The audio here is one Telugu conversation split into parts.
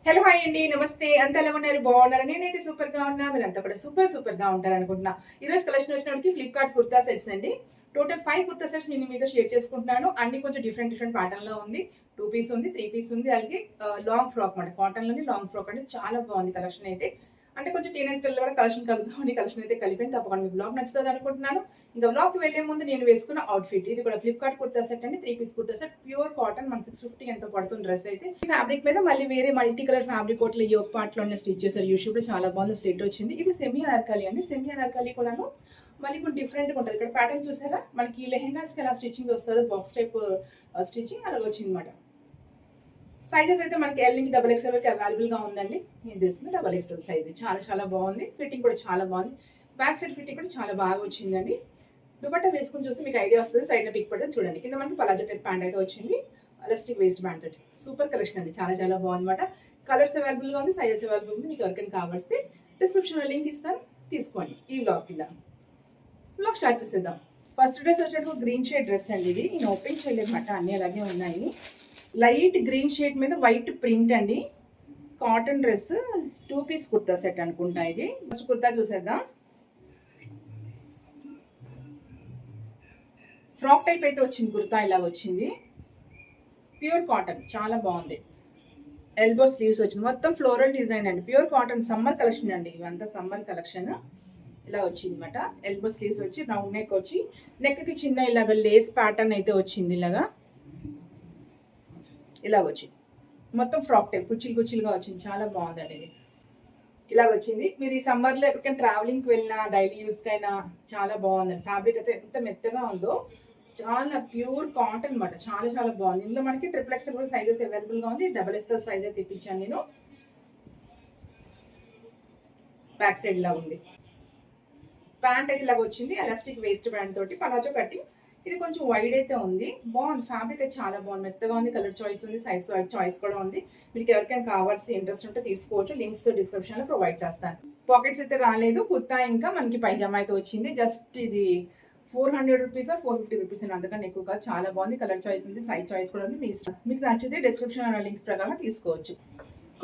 హలో హాయ్ అండి, నమస్తే. అంత ఎలా ఉన్నారు? బాగున్నారా? నేనైతే సూపర్ గా ఉన్నా. మీరంతా కూడా సూపర్ గా ఉంటారు అనుకుంటున్నా. ఈ రోజు కలెక్షన్ వచ్చినప్పటికి ఫ్లిప్కార్ట్ కుర్తా సెట్స్ అండి. టోటల్ 5 కుర్తా సెట్స్ నేను మీతో షేర్ చేసుకుంటున్నాను. అన్ని కొంచెం డిఫరెంట్ ప్యాటర్న్ లో ఉంది. 2 పీస్ ఉంది, 3 పీస్ ఉంది. అలాగే లాంగ్ ఫ్రాక్ మాట, కాటన్ లోని లాంగ్ ఫ్రాక్ అంటే చాలా బాగుంది కలెక్షన్ అయితే. అంటే కొంచెం టీనేజ్ పిల్లలు కూడా కలెక్షన్ కలుగుతామని కలెక్షన్ అయితే కలిపాను. తప్పకుండా మీకు బ్లాగ్ నచ్చుతుంది అనుకుంటున్నాను. ఇంకా బ్లాగ్ కి వెళ్లే ముందు నేను వేసుకున్న అవుట్ఫిట్ ఇది కూడా ఫ్లిప్కార్ట్ కుర్తా సెట్ అండి. 3 piece kurta set, pure cotton. మన 650 ఎంతో పడుతుంది డ్రెస్ అయితే. ఈ ఫ్యాబ్రిక్ మీద మళ్ళీ వేరే మల్టీ కలర్ ఫ్యాబ్రిక్ ఒకటి యోగ్ పార్ట్ లోనే స్టిచ్ చేశారు. యూట్యూబ్ లో చాలా బాగుంది, స్లిట్ వచ్చింది. ఇది సెమీ అనార్కలి అండి. సెమీ అనార్కలి కూడాను మళ్ళీ కొంచెం డిఫరెంట్ గా ఉంటుంది. ఇక్కడ ప్యాటర్న్ చూసారా, మనకి లెహెంగాస్ కి ఎలా స్టిచ్చింగ్ వస్తుంది, బాక్స్ టైప్ స్టిచ్చింగ్ అలాగ వచ్చింది అనమాట. సైజెస్ అయితే మనకి ఎల్ నుంచి డబల్ ఎక్స్ఎల్ వరకు అవైలబుల్ గా ఉందండి. నేను తీసుకుంది డబల్ ఎక్స్ఎల్ సైజ్. చాలా బాగుంది. ఫిట్టింగ్ కూడా చాలా బాగుంది. బ్యాక్ సైడ్ ఫిట్టింగ్ కూడా చాలా బాగా వచ్చిందండి. దుపట్టా వేసుకుని చూస్తే మీకు ఐడియా వస్తుంది. సైడ్ పిక్ పడుతుంది చూడండి. కింద మనకి పలాజో టైప్ ప్యాంట్ అయితే వచ్చింది, ఎలాస్టిక్ వేస్ట్ బ్యాండ్ తోటి. సూపర్ కలెక్షన్ అండి. చాలా బాగుందన్నమాట. కలర్స్ అవైలబుల్ గా ఉంది, సైజెస్ అవైలబుల్ ఉంది. మీకు ఎవరికైనా కావాల్సి డిస్క్రిప్షన్ లో లింక్ ఇస్తాను, తీసుకోండి. ఈ బ్లాగ్ కింద బ్లాగ్ స్టార్ట్ చేసేద్దాం. ఫస్ట్ డ్రెస్ వచ్చేటప్పుడు గ్రీన్ షేడ్ డ్రెస్ అండి. ఇది నేను ఓపెన్ చేయలేదన్నమాట, అన్ని అలాగే ఉన్నాయి. లైట్ గ్రీన్ షేడ్ మీద వైట్ ప్రింట్ అండి. Cotton dress, 2 piece kurta set అనుకుంటా ఇది. ఫస్ట్ కుర్తా చూసేద్దాం. ఫ్రాక్ టైప్ అయితే వచ్చింది కుర్తా, ఇలా వచ్చింది. ప్యూర్ కాటన్, చాలా బాగుంది. ఎల్బో స్లీవ్స్ వచ్చింది. మొత్తం ఫ్లోరల్ డిజైన్ అండి. ప్యూర్ కాటన్, సమ్మర్ కలెక్షన్ అండి. ఇవంతా సమ్మర్ కలెక్షన్. ఇలా వచ్చింది అనమాట. ఎల్బో స్లీవ్స్ వచ్చి రౌండ్ నెక్ వచ్చి, నెక్ కి చిన్న ఇలాగ లేస్ ప్యాటర్న్ అయితే వచ్చింది. ఇలా వచ్చింది. మొత్తం ఫ్రాక్ టైప్ కుచ్చిలుగా వచ్చింది. చాలా బాగుందండి ఇది. ఇలా వచ్చింది. మీరు ఈ సమ్మర్లో ఎక్కడికైనా ట్రావెలింగ్కి వెళ్ళినా, డైలీ యూస్కైనా చాలా బాగుందండి. ఫ్యాబ్రిక్ అయితే ఎంత మెత్తగా ఉందో, చాలా ప్యూర్ కాటన్ అనమాట. చాలా బాగుంది. ఇందులో మనకి ట్రిపుల్ ఎక్స్ఎల్ కూడా సైజ్ అయితే అవైలబుల్గా ఉంది. డబల్ ఎక్స్ఎల్ సైజ్ అయితే ఇప్పించాను నేను. బ్యాక్ సైడ్ ఇలా ఉంది. ప్యాంట్ అయితే ఇలాగ వచ్చింది, ఎలాస్టిక్ వేస్ట్ బ్యాండ్ తోటి పలాజో కటింగ్. ఇది కొంచెం వైడ్ అయితే ఉంది. బాగుంది. ఫ్యాబ్రిక్ అయితే చాలా బాగుంది, మెత్తగా ఉంది. కలర్ చాయిస్ ఉంది, సైజ్ చాయిస్ కూడా ఉంది. మీకు ఎవరికైనా కావాల్సిన ఇంట్రెస్ట్ ఉంటే తీసుకోవచ్చు. లింక్స్ డిస్క్రిప్షన్ లో ప్రొవైడ్ చేస్తాను. పాకెట్స్ అయితే రాలేదు. కుర్తా ఇంకా మనకి పైజామా అయితే వచ్చింది. జస్ట్ ఇది 400 రూపీస్ 450 రూపీస్ అని, అందుకని ఎక్కువ కాదు. చాలా బాగుంది. కలర్ చాయిస్ ఉంది, సైజ్ చాయిస్ కూడా ఉంది. మీకు నచ్చితే డిస్క్రిప్షన్ లింక్స్ ప్రకారం తీసుకోవచ్చు.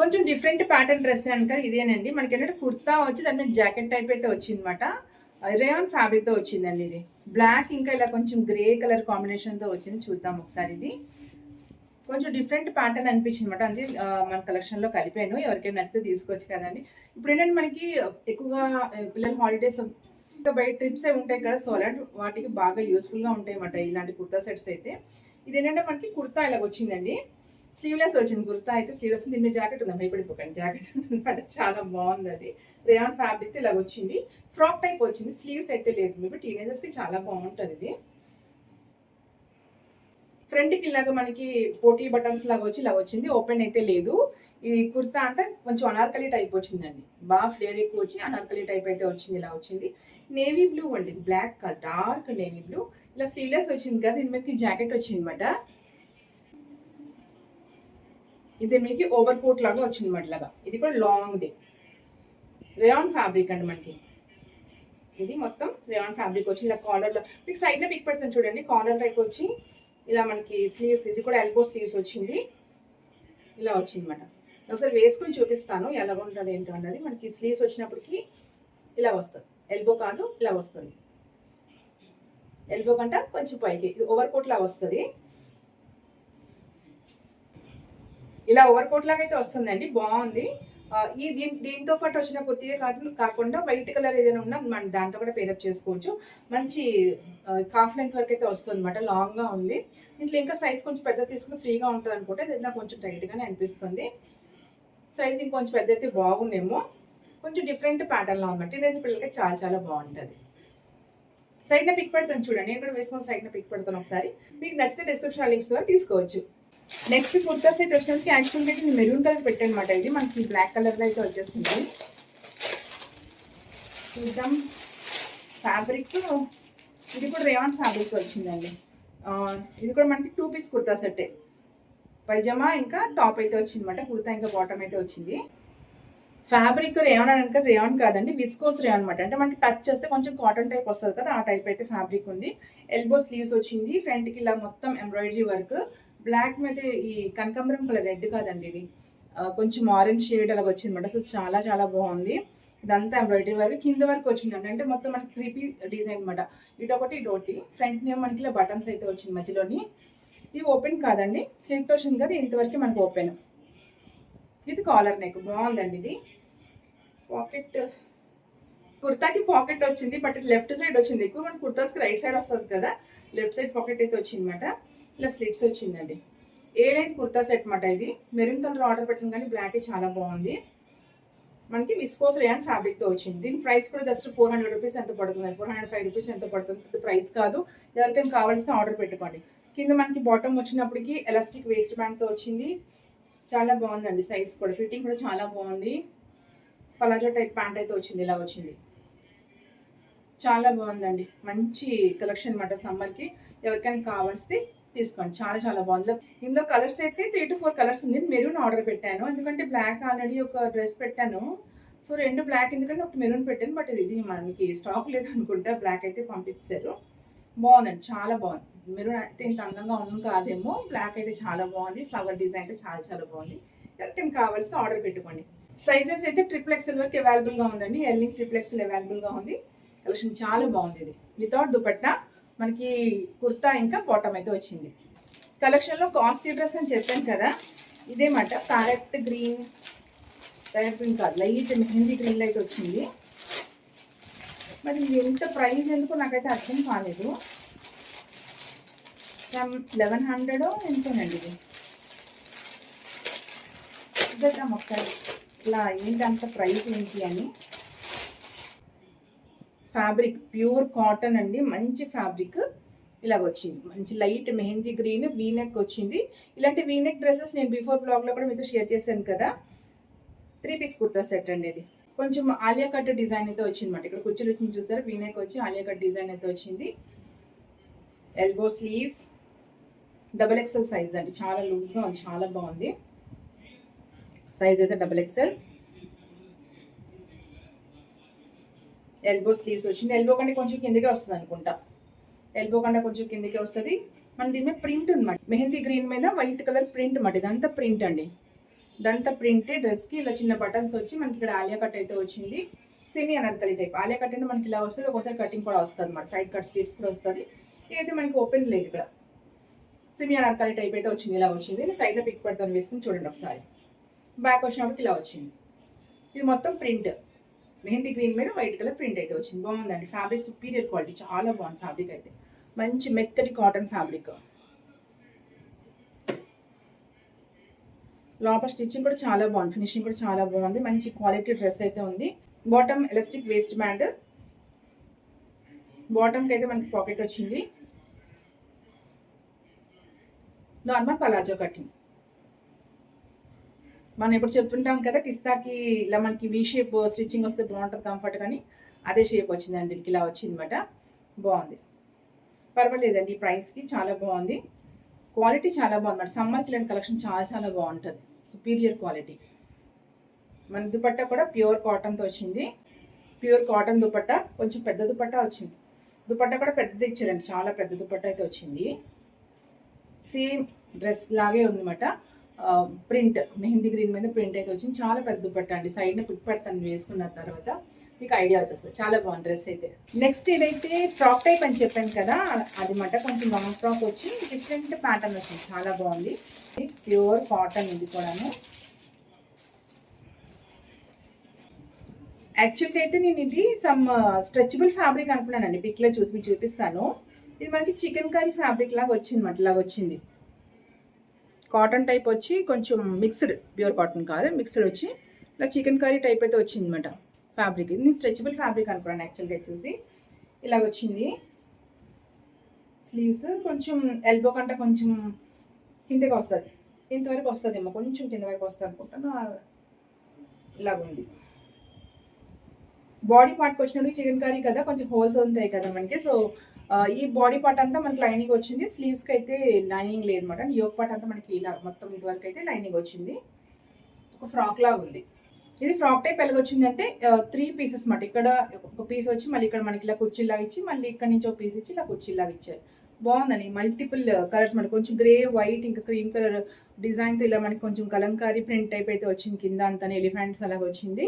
కొంచెం డిఫరెంట్ ప్యాటర్న్ డ్రెస్ కనుక ఇదేనండి. మనకి ఏంటంటే కుర్తా వచ్చి దాని మీద జాకెట్ టైప్ అయితే వచ్చింది అనమాట. రేయాన్ ఫ్యాబ్రిక్ తో వచ్చిందండి. ఇది బ్లాక్ ఇంకా ఇలా కొంచెం గ్రే కలర్ కాంబినేషన్ తో వచ్చింది. చూద్దాం ఒకసారి. ఇది కొంచెం డిఫరెంట్ ప్యాటర్న్ అనిపించింది అనమాట. అందుకే మన కలెక్షన్ లో కలిపాను. ఎవరికైనా నచ్చితే తీసుకోవచ్చు కదండి. ఇప్పుడు ఏంటంటే మనకి ఎక్కువగా పిల్లల హాలిడేస్ ఇంకా బయట ట్రిప్స్ అవి ఉంటాయి కదా, సో అలాంటి వాటికి బాగా యూస్ఫుల్ గా ఉంటాయి అన్నమాట ఇలాంటి కుర్తా సెట్స్ అయితే. ఇది ఏంటంటే మనకి కుర్తా ఇలా వచ్చిందండి. స్లీవ్లెస్ వచ్చింది కుర్తా అయితే. స్లీవ్లెస్ దీని మీద జాకెట్ ఉందా, భయపడిపోకండి. జాకెట్ అనమాట. చాలా బాగుంది. అది రేయాన్ ఫ్యాబ్రిక్ ఇలా వచ్చింది. ఫ్రాక్ టైప్ వచ్చింది. స్లీవ్స్ అయితే లేదు. మీకు టీనేజర్స్ కి చాలా బాగుంటుంది ఇది. ఫ్రంట్ కి ఇలాగా మనకి పోటీ బటన్స్ లాగా వచ్చి ఇలా వచ్చింది. ఓపెన్ అయితే లేదు. ఈ కుర్తా అంటే కొంచెం అనార్కలి టైప్ వచ్చిందండి. బాగా ఫ్లేర్ ఎక్కువ వచ్చి అనార్కలి టైప్ అయితే వచ్చింది. ఇలా వచ్చింది. నేవీ బ్లూ అండి, ఇది బ్లాక్ కాదు, డార్క్ నేవీ బ్లూ. ఇలా స్లీవ్లెస్ వచ్చింది కదా, దీని మీదకి జాకెట్ వచ్చింది అనమాట. ఇది మీకు ఓవర్ కోట్ లాగా వచ్చింది అనమాట. ఇలాగా ఇది కూడా లాంగ్ది. రేయాన్ ఫ్యాబ్రిక్ అండి మనకి. ఇది మొత్తం రేయాన్ ఫ్యాబ్రిక్ వచ్చి ఇలా కాలర్లో మీకు సైడ్ న పిక్ పెడతాను చూడండి. కాలర్ టైప్ వచ్చి ఇలా మనకి స్లీవ్స్, ఇది కూడా ఎల్బో స్లీవ్స్ వచ్చింది. ఇలా వచ్చింది అనమాట. ఒకసారి వేసుకొని చూపిస్తాను ఎలా ఉంటుంది ఏంటో అన్నది. మనకి స్లీవ్స్ వచ్చినప్పటికి ఇలా వస్తుంది. ఎల్బో కాదు, ఇలా వస్తుంది. ఎల్బో కంట కొంచెం పైకి ఇది ఓవర్ కోట్ లాగా వస్తుంది. ఇలా ఓవర్ కోట్ లాగా అయితే వస్తుందండి. బాగుంది. ఈ దీంతో పాటు వచ్చిన కొద్దిగా కాకుండా వైట్ కలర్ ఏదైనా ఉన్నా మనం దాంతో కూడా పేరప్ చేసుకోవచ్చు. మంచి కాఫ్ లెంత్ వరకు అయితే వస్తుంది అనమాట. లాంగ్ గా ఉంది. దీంట్లో ఇంకా సైజ్ కొంచెం పెద్ద తీసుకుని ఫ్రీగా ఉంటుంది అనుకుంటే, ఇది నాకు కొంచెం టైట్ గానే అనిపిస్తుంది. సైజ్ ఇంకొంచెం పెద్ద అయితే బాగుండేమో. కొంచెం డిఫరెంట్ ప్యాటర్న్ లో ఉందంటే టీనేజ్ పిల్లలకి చాలా బాగుంటుంది. సైడ్ న పిక్ పెడతాను చూడండి. నేను కూడా వేసుకొని సైడ్ న పిక్ పెడతాను ఒకసారి. మీకు నచ్చితే డిస్క్రిప్షన్ లింక్స్ ద్వారా తీసుకోవచ్చు. నెక్స్ట్ కుర్తా సెట్ వచ్చేసి యాక్చువల్గా అయితే మెరూన్ కలర్ పెట్టనమాట. ఇది మనకి బ్లాక్ కలర్ లో అయితే వచ్చేస్తుంది. చూద్దాం. ఫ్యాబ్రిక్ ఇది కూడా రేయాన్ ఫ్యాబ్రిక్ వచ్చిందండి. ఇది కూడా మనకి 2 పీస్ కుర్తా సెట్టే. పైజామా ఇంకా టాప్ అయితే వచ్చింది అనమాట. కుర్తా ఇంకా బాటమ్ అయితే వచ్చింది. ఫ్యాబ్రిక్ రేయాన్ అని అంటే రేయాన్ కాదండి, విస్కోస్ రేయాన్ అనమాట. అంటే మనకి టచ్ చేస్తే కొంచెం కాటన్ టైప్ వస్తుంది కదా, ఆ టైప్ అయితే ఫ్యాబ్రిక్ ఉంది. ఎల్బో స్లీవ్స్ వచ్చింది. ఫ్రంట్ కి ఇలా మొత్తం ఎంబ్రాయిడరీ వర్క్. బ్లాక్ మీద ఈ కనకాంబరం కలర్, రెడ్ కాదండి ఇది, కొంచెం ఆరెంజ్ షేడ్ అలాగ వచ్చింది అనమాట. సో చాలా చాలా బాగుంది. ఇదంతా ఎంబ్రాయిడరీ వరకు కింద వరకు వచ్చిందండి. అంటే మొత్తం మనకి క్రీపీ డిజైన్ అనమాట. ఇటు ఒకటి ఫ్రంట్ నేమ్ మనకి ఇలా బటన్స్ అయితే వచ్చింది మధ్యలోని. ఇది ఓపెన్ కాదండి, స్లిట్ వచ్చింది కదా, ఇంతవరకు మనకు ఓపెన్. ఇది కాలర్ నెక్ బాగుందండి. ఇది పాకెట్, కుర్తాకి పాకెట్ వచ్చింది, బట్ లెఫ్ట్ సైడ్ వచ్చింది. ఎక్కువ మన కుర్తాస్కి రైట్ సైడ్ వస్తుంది కదా, లెఫ్ట్ సైడ్ పాకెట్ అయితే వచ్చింది అనమాట. ఇలా స్లిట్స్ వచ్చిందండి. ఏ లైన్ కుర్తా సెట్ అనమాట. ఇది మెరూన్ కలర్ ఆర్డర్ పెట్టిన కానీ బ్లాక్ చాలా బాగుంది. మనకి విస్కోస్ రేయాన్ ఫ్యాబ్రిక్తో వచ్చింది. దీని ప్రైస్ కూడా జస్ట్ 400 రూపీస్ ఎంత పడుతుంది, 405 రూపీస్ ఎంత పడుతుంది, ప్రైస్ కాదు. ఎవరికైనా కావాల్సిన ఆర్డర్ పెట్టుకోండి. కింద మనకి బాటమ్ వచ్చినప్పటికి ఎలాస్టిక్ వేస్ట్ బ్యాండ్తో వచ్చింది. చాలా బాగుందండి. సైజ్ కూడా ఫిట్టింగ్ కూడా చాలా బాగుంది. పలాజో టైప్ ప్యాంట్ అయితే వచ్చింది, ఇలా వచ్చింది. చాలా బాగుందండి. మంచి కలెక్షన్ అనమాట సమ్మర్కి. ఎవరికైనా కావాల్సి తీసుకోండి. చాలా చాలా బాగుంది. ఇందులో కలర్స్ అయితే 3 to 4 కలర్స్ ఉంది. మెరూన్ ఆర్డర్ పెట్టాను, ఎందుకంటే బ్లాక్ ఆల్రెడీ ఒక డ్రెస్ పెట్టాను. సో 2 బ్లాక్ ఎందుకంటే ఒకటి మెరూన్ పెట్టాను, బట్ ఇది మనకి స్టాక్ లేదు అనుకుంటా. బ్లాక్ అయితే పంపిస్తారు. బాగుందండి, చాలా బాగుంది. మెరూన్ అయితే ఇంత అందంగా ఉన్న కాదేమో, బ్లాక్ అయితే చాలా బాగుంది. ఫ్లవర్ డిజైన్ అయితే చాలా చాలా బాగుంది. ఎవరికైనా కావాల్సి ఆర్డర్ పెట్టుకోండి. సైజెస్ అయితే XXL వరకు అవైలబుల్గా ఉందండి. ఎల్లింగ్ XXL అవైలబుల్గా ఉంది. కలెక్షన్ చాలా బాగుంది. ఇది వితౌట్ దుపట్టా మనకి కుర్తా ఇంకా బాటమ్ అయితే వచ్చింది. కలెక్షన్లో కాస్ట్లీ డ్రెస్ అని చెప్పాను కదా, ఇదే మాట. ప్యారెట్ గ్రీన్ కాదు, లైట్ మెహందీ గ్రీన్లో అయితే వచ్చింది. మరి ఇది ఎంత ప్రైస్ ఎందుకు నాకైతే అర్థం కాలేదు. 1100 ఎంతోనండి ఇది. చూద్దాం ఒకసారి ఇట్లా ఏంటి అంత ప్రైస్ ఏంటి అని. ఫ్యాబ్రిక్ ప్యూర్ కాటన్ అండి, మంచి ఫ్యాబ్రిక్. ఇలాగ వచ్చింది. మంచి లైట్ మెహందీ గ్రీన్ వీనెక్ వచ్చింది. ఇలాంటి వీనెక్ డ్రెస్సెస్ నేను బిఫోర్ బ్లాగ్లో కూడా మీతో షేర్ చేశాను కదా. 3 పీస్ కుర్తా సెట్ అండి. ఇది కొంచెం ఆలియా కట్ డిజైన్ అయితే వచ్చింది అనమాట. ఇక్కడ కుర్చీలు వచ్చింది చూసారు, వీనెక్ వచ్చి ఆలియా కట్ డిజైన్ అయితే వచ్చింది. ఎల్బో స్లీవ్స్, XXL సైజ్ అండి. చాలా లూజ్గా ఉంది, చాలా బాగుంది. సైజ్ అయితే XXL. ఎల్బో స్లీవ్స్ వచ్చింది. ఎల్బో కంటే కొంచెం కిందకే వస్తుంది అనుకుంటా. ఎల్బో కంటే కొంచెం కిందకే వస్తుంది. మన దీని మీద ప్రింట్ ఉందన్నమాట. మెహందీ గ్రీన్ మీద వైట్ కలర్ ప్రింట్ అన్నమాట. ఇదంతా ప్రింట్ అండి. ఇదంతా ప్రింట్. డ్రెస్కి ఇలా చిన్న బటన్స్ వచ్చి మనకి ఇక్కడ ఆలియా కట్ అయితే వచ్చింది. Semi Anarkali type. Alia cut అంటే మనకి ఇలా వస్తుంది, ఒకసారి కటింగ్ కూడా వస్తుంది అనమాట. సైడ్ కట్ స్లీవ్స్ కూడా వస్తుంది. ఇదైతే మనకి ఓపెన్ లేదు. ఇక్కడ సెమీ అనార్కలి టైప్ అయితే వచ్చింది. ఇలా వచ్చింది. నేను సైడ్లో పిక్ పెడతాను, వేసుకుని చూడండి ఒకసారి. బ్యాక్ వచ్చినప్పటికి ఇలా వచ్చింది. ఇది మొత్తం ప్రింట్. మెహందీ గ్రీన్ మీద వైట్ కలర్ ప్రింట్ అయితే వచ్చింది. బాగుందండి. ఫ్యాబ్రిక్ సుపీరియర్ క్వాలిటీ, చాలా బాగుంది ఫ్యాబ్రిక్ అయితే. మంచి మెత్తటి కాటన్ ఫ్యాబ్రిక్. లోపల స్టిచ్చింగ్ కూడా చాలా బాగుంది, ఫినిషింగ్ కూడా చాలా బాగుంది. మంచి క్వాలిటీ డ్రెస్ అయితే ఉంది. Bottom elastic waist band. బాటమ్కి అయితే మనకి పాకెట్ వచ్చింది. Normal palazzo cutting. మనం ఇప్పుడు చెప్తుంటాం కదా, కిస్తాకి ఇలా మనకి వీ షేప్ స్టిచ్చింగ్ వస్తే బాగుంటుంది కంఫర్ట్, కానీ అదే షేప్ వచ్చింది అని దీనికి ఇలా వచ్చింది అనమాట. బాగుంది, పర్వాలేదండి. ఈ ప్రైస్కి చాలా బాగుంది. క్వాలిటీ చాలా బాగుంది మరి. సమ్మర్కి ఇలాంటి కలెక్షన్ చాలా చాలా బాగుంటుంది. Superior quality. మన దుపట్టా కూడా ప్యూర్ కాటన్తో వచ్చింది. ప్యూర్ కాటన్ దుపట్టా, కొంచెం పెద్ద దుపట్టా వచ్చింది. దుపట్టా కూడా పెద్దది ఇచ్చారండి, చాలా పెద్ద దుపట్టా అయితే వచ్చింది. సేమ్ డ్రెస్ లాగే ఉందన్నమాట. ప్రింట్ మెహందీ గ్రీన్ మీద ప్రింట్ అయితే వచ్చింది. చాలా పెద్ద దుపట్టా అండి. సైడ్న పిక్ పెడతాను, వేసుకున్న తర్వాత మీకు ఐడియా వచ్చేస్తుంది. చాలా బాగుంది డ్రెస్ అయితే. నెక్స్ట్ ఇదైతే ఫ్రాక్ టైప్ అని చెప్పాను కదా, అది మాట. కొంచెం లాంగ్ ఫ్రాక్ వచ్చి డిఫరెంట్ ప్యాటర్న్ వచ్చింది, చాలా బాగుంది. ప్యూర్ కాటన్ ఇది కూడాను. యాక్చువల్గా అయితే నేను ఇది సమ్ స్ట్రెచబుల్ ఫ్యాబ్రిక్ అనుకున్నానండి. పిక్లో చూసి మీకు చూపిస్తాను. ఇది మనకి చికెన్ కర్రీ ఫ్యాబ్రిక్ లాగా వచ్చింది అనమాట. ఇలాగ వచ్చింది. కాటన్ టైప్ వచ్చి కొంచెం మిక్స్డ్, ప్యూర్ కాటన్ కాదు, మిక్స్డ్ వచ్చి ఇలా చికెన్ కర్రీ టైప్ అయితే వచ్చింది అనమాట ఫ్యాబ్రిక్. ఇది నేను స్ట్రెచబుల్ ఫ్యాబ్రిక్ అనుకున్నాను యాక్చువల్గా చూసి. ఇలాగ వచ్చింది. స్లీవ్స్ కొంచెం ఎల్బో కంటే కొంచెం కిందకి వస్తుంది, ఇంతవరకు వస్తుందేమో, కొంచెం కింద వరకు వస్తుంది అనుకుంటాను. ఇలాగుంది. బాడీ పార్ట్కి వచ్చినప్పుడు చికెన్ కర్రీ కదా, కొంచెం హోల్స్ ఉంటాయి కదా మనకి. సో ఈ బాడీ పార్ట్ అంతా మనకి లైనింగ్ వచ్చింది. స్లీవ్స్కి అయితే లైనింగ్ లేదన్నమాట. యోక్ పార్ట్ అంతా మనకి ఇలా మొత్తం ఇంతవరకు అయితే లైనింగ్ వచ్చింది. ఒక ఫ్రాక్ లాగా ఉంది. ఇది ఫ్రాక్ టైప్ ఎలాగ వచ్చిందంటే 3 పీసెస్ మాట. ఇక్కడ ఒక పీస్ వచ్చి మళ్ళీ ఇక్కడ మనకి ఇలా కుర్చీలాగా ఇచ్చి, మళ్ళీ ఇక్కడ నుంచి ఒక పీస్ ఇచ్చి ఇలా కుర్చీలాగా ఇచ్చారు. బాగుందండి. మల్టిపుల్ కలర్స్ మనకి కొంచెం గ్రే, వైట్ ఇంకా క్రీమ్ కలర్ డిజైన్‌తో ఇలా మనకి కొంచెం కలంకారీ ప్రింట్ టైప్ అయితే వచ్చింది. కింద అంతా ఎలిఫెంట్స్ అలాగా వచ్చింది.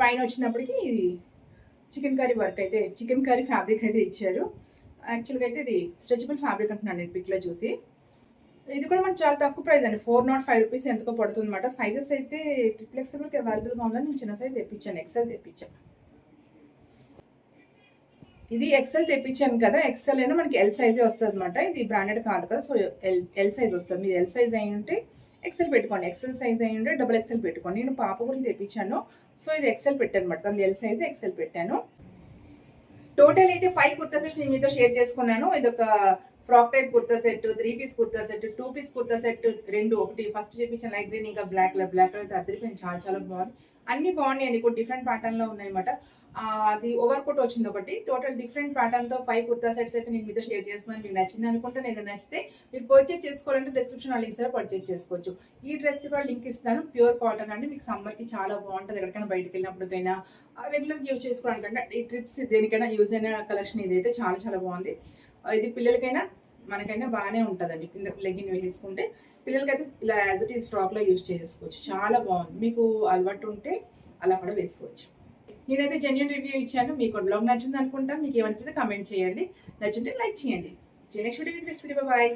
పైన వచ్చినప్పటికి ఇది చికెన్ కర్రీ వర్క్ అయితే చికెన్ కర్రీ ఫ్యాబ్రిక్ అయితే ఇచ్చారు. యాక్చువల్‌గా అయితే ఇది స్ట్రెచబుల్ ఫ్యాబ్రిక్ అంటున్నాను నేను పిక్‌లో చూసి. ఇది కూడా మనకు చాలా తక్కువ ప్రైస్ అండి. ₹405 ఎంతకో పడుతుందన్నమాట. సైజెస్ అయితే ట్రిపుల్ ఎక్స్‌ఎల్ వరకు అవైలబుల్‌గా ఉందని నేను చిన్న సైజ్ తెప్పించాను. ఎక్స్‌ఎల్ తెప్పించాను. ఇది ఎక్సెల్ తెప్పించాను కదా! ఎక్సెల్ అయినా మనకి ఎల్ సైజే వస్తదనమాట. ఇది బ్రాండెడ్ కాదు కదా! సో, ఎల్ సైజ్ వస్తది. మీది ఎల్ సైజ్ అయ్యుంటే ఎక్సెల్ పెట్టుకోండి. ఎక్సెల్ సైజ్ అయ్యుంటే డబుల్ ఎక్సెల్ పెట్టుకోండి. నేను పాప గురించి తెప్పించాను. సో, ఇది ఎక్సెల్ పెట్టాననమాట. దానిది ఎల్ సైజ్ ఎక్సెల్ పెట్టాను. టోటల్ అయితే 5 కుర్తా సెట్స్ నేను మీతో షేర్ చేసుకున్నాను. ఇదొక frock type kurta set, 3 piece kurta set, 2 piece kurta set 2 ఒకటి ఫస్ట్ చూపించిన లైట్ గ్రీన్ ఇంకా బ్లాక్ కలర్. బ్లాక్ కలర్ అయితే అదిరిపోయింది. చాలా చాలా బాగుంది. అన్నీ బాగున్నాయండి. కొన్ని డిఫరెంట్ ప్యాటర్న్‌లో ఉన్నాయన్నమాట. అది ఓవర్ కోట్ వచ్చింది ఒకటి. టోటల్ డిఫరెంట్ ప్యాటర్న్‌తో 5 కుర్తా సెట్స్ అయితే నేను మీతో షేర్ చేస్తున్నాను. మీకు నచ్చింది అనుకుంటాను. ఏదైనా నచ్చితే మీరు పర్చేజ్ చేసుకోవాలంటే డిస్క్రిప్షన్‌లో లింక్స్ ద్వారా పర్చేజ్ చేసుకోవచ్చు. ఈ డ్రెస్‌కి కూడా లింక్ ఇస్తాను. ప్యూర్ కాటన్ అండి. మీకు సమ్మర్‌కి చాలా బాగుంటది. ఎక్కడికైనా బయటికెళ్ళినప్పటికైనా రెగ్యులర్‌గా యూజ్ చేసుకోవడానికంటే ఈ ట్రిప్స్ దేనికైనా యూజ్ అయిన కలెక్షన్ ఇదైతే చాలా చాలా బాగుంది. ఇది పిల్లలకైనా మనకైనా బాగానే ఉంటదండి. కింద లెగ్గిన్ వేసేసుకుంటే పిల్లలకైతే ఇలా యాజ్ ఇట్ ఈజ్ ఫ్రాక్‌లా యూజ్ చేసుకోవచ్చు. చాలా బాగుంది. మీకు అలవాటు ఉంటే అలా కూడా వేసుకోవచ్చు. నేనైతే జెన్యూన్ రివ్యూ ఇచ్చాను. మీకు బ్లాగ్ నచ్చింది అనుకుంటాను. మీకు ఏమనిపిస్తే కామెంట్ చేయండి. నచ్చుంటే లైక్ చేయండి. See you next video with best video. Bye.